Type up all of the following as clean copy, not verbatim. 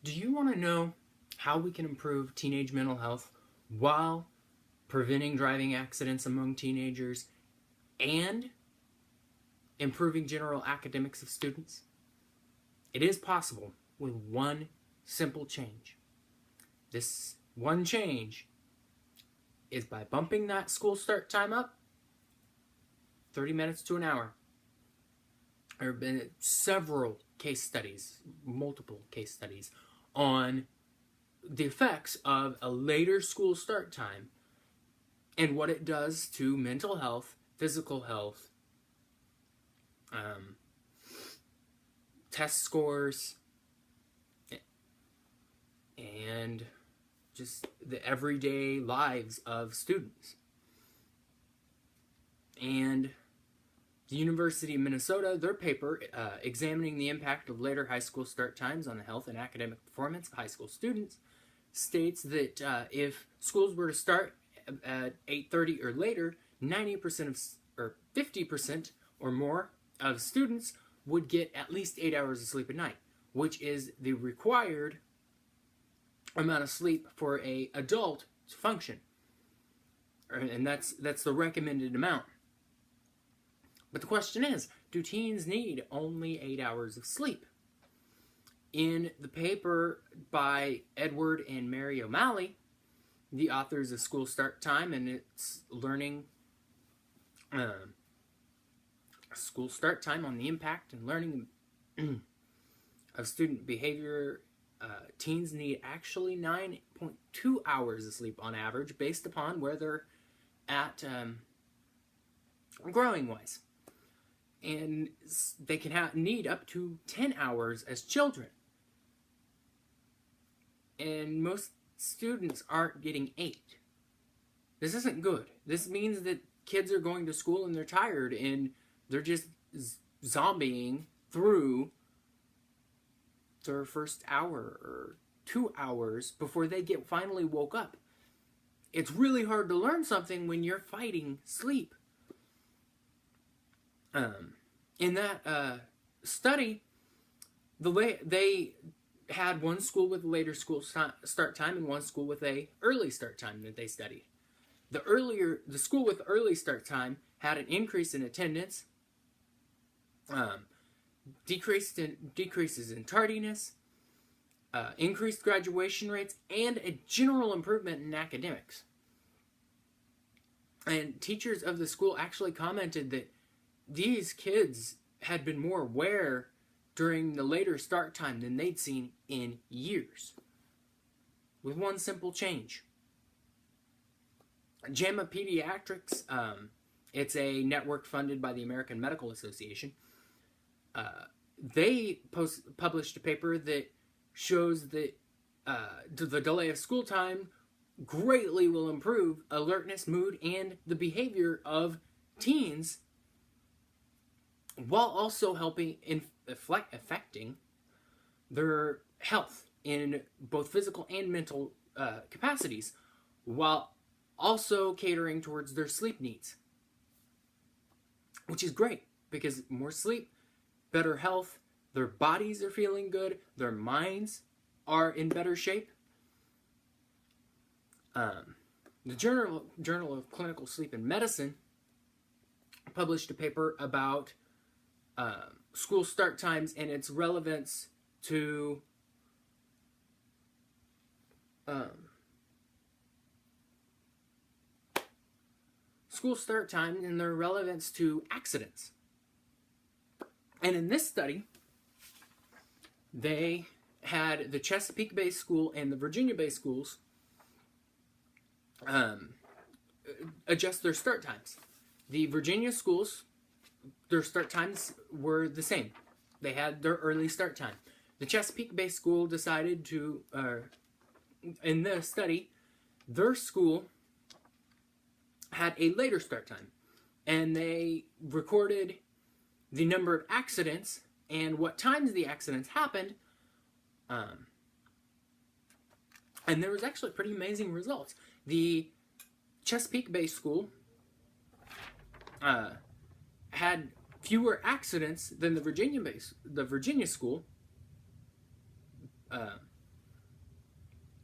Do you want to know how we can improve teenage mental health while preventing driving accidents among teenagers and improving general academics of students? It is possible with one simple change. This one change is by bumping that school start time up 30 minutes to an hour. There have been several case studies, multiple case studies, on the effects of a later school start time and what it does to mental health, physical health, test scores, and just the everyday lives of students. And the University of Minnesota, their paper examining the impact of later high school start times on the health and academic performance of high school students, states that if schools were to start at 8:30 or later, 90% or 50% or more of students would get at least 8 hours of sleep a night, which is the required amount of sleep for an adult to function. And that's the recommended amount. But the question is, do teens need only 8 hours of sleep? In the paper by Edward and Mary O'Malley, the authors of School Start Time and its learning, School Start Time on the Impact and Learning of Student Behavior, teens need actually 9.2 hours of sleep on average based upon where they're at growing-wise. And they can need up to 10 hours as children. And most students aren't getting 8. This isn't good. This means that kids are going to school and they're tired and they're just zombieing through their first hour or 2 hours before they get finally woke up. It's really hard to learn something when you're fighting sleep. In that study, they had one school with a later school start time and one school with a early start time that they studied. The school with early start time had an increase in attendance, decreases in tardiness, increased graduation rates, and a general improvement in academics. And teachers of the school actually commented that these kids had been more aware during the later start time than they'd seen in years, with one simple change. JAMA Pediatrics, it's a network funded by the American Medical Association. They published a paper that shows that the delay of school time greatly will improve alertness, mood, and the behavior of teens, while also helping affecting their health in both physical and mental capacities, while also catering towards their sleep needs. Which is great, because more sleep, better health, their bodies are feeling good, their minds are in better shape. The Journal of Clinical Sleep and Medicine published a paper about school start times and its relevance to school start time and their relevance to accidents. And in this study, they had the Chesapeake-based school and the Virginia-based schools adjust their start times. The Virginia schools, their start times were the same. They had their early start time. The Chesapeake-based school decided to, in the study, their school had a later start time. And they recorded the number of accidents and what times the accidents happened. And there was actually pretty amazing results. The Chesapeake-based school had fewer accidents than the Virginia school,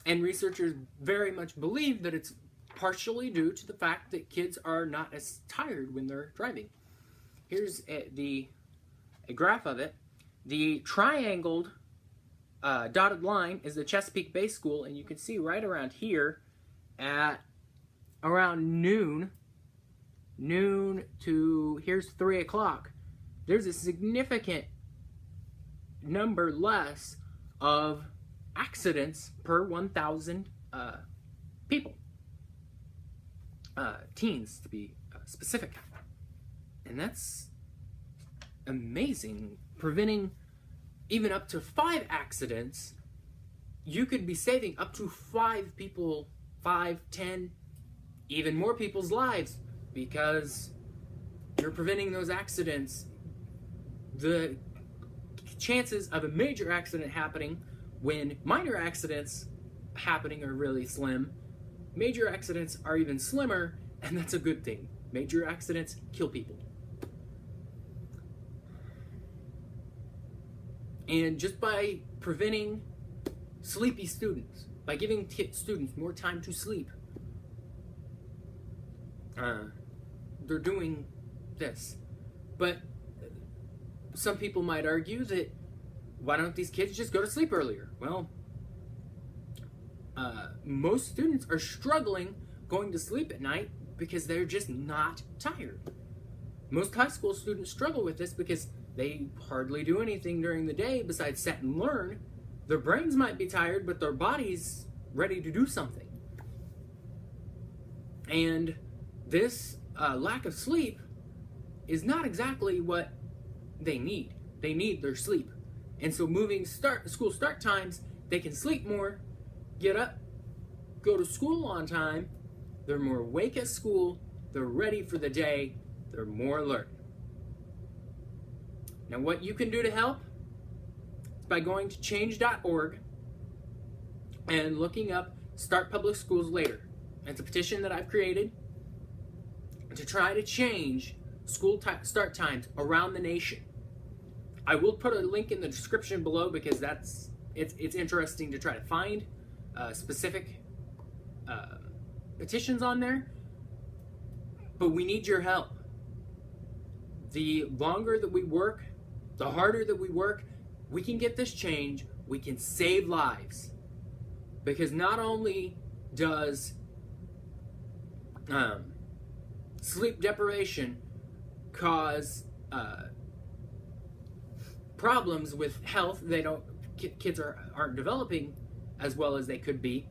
And researchers very much believe that it's partially due to the fact that kids are not as tired when they're driving. Here's a graph of it. The triangled dotted line is the Chesapeake Bay School, and you can see right around here at around noon to here's 3 o'clock, there's a significant number less of accidents per 1,000 people. Teens, to be specific. And that's amazing. Preventing even up to 5 accidents, you could be saving up to 5 people, 5, 10, even more people's lives, because you're preventing those accidents. The chances of a major accident happening when minor accidents happening are really slim. Major accidents are even slimmer, and that's a good thing. Major accidents kill people. And just by preventing sleepy students, by giving students more time to sleep, they're doing this. But some people might argue that, why don't these kids just go to sleep earlier? Well, most students are struggling going to sleep at night because they're just not tired. Most high school students struggle with this because they hardly do anything during the day besides sit and learn. Their brains might be tired, but their body's ready to do something. And this lack of sleep is not exactly what they need. They need their sleep. And so moving school start times, they can sleep more, get up, go to school on time. They're more awake at school. They're ready for the day. They're more alert. Now, what you can do to help is by going to change.org and looking up Start Public Schools Later. It's a petition that I've created to try to change school start times around the nation. I will put a link in the description below because it's interesting to try to find specific petitions on there. But we need your help. The longer that we work, the harder that we work, we can get this change. We can save lives. Because not only does sleep deprivation cause problems with health, kids aren't developing as well as they could be,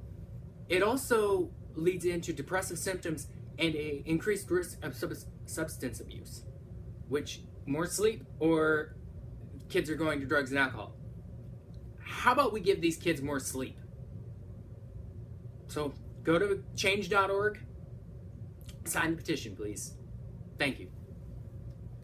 it also leads into depressive symptoms and an increased risk of substance abuse, which more sleep or kids are going to drugs and alcohol. How about we give these kids more sleep? So go to change.org, sign the petition, please. Thank you.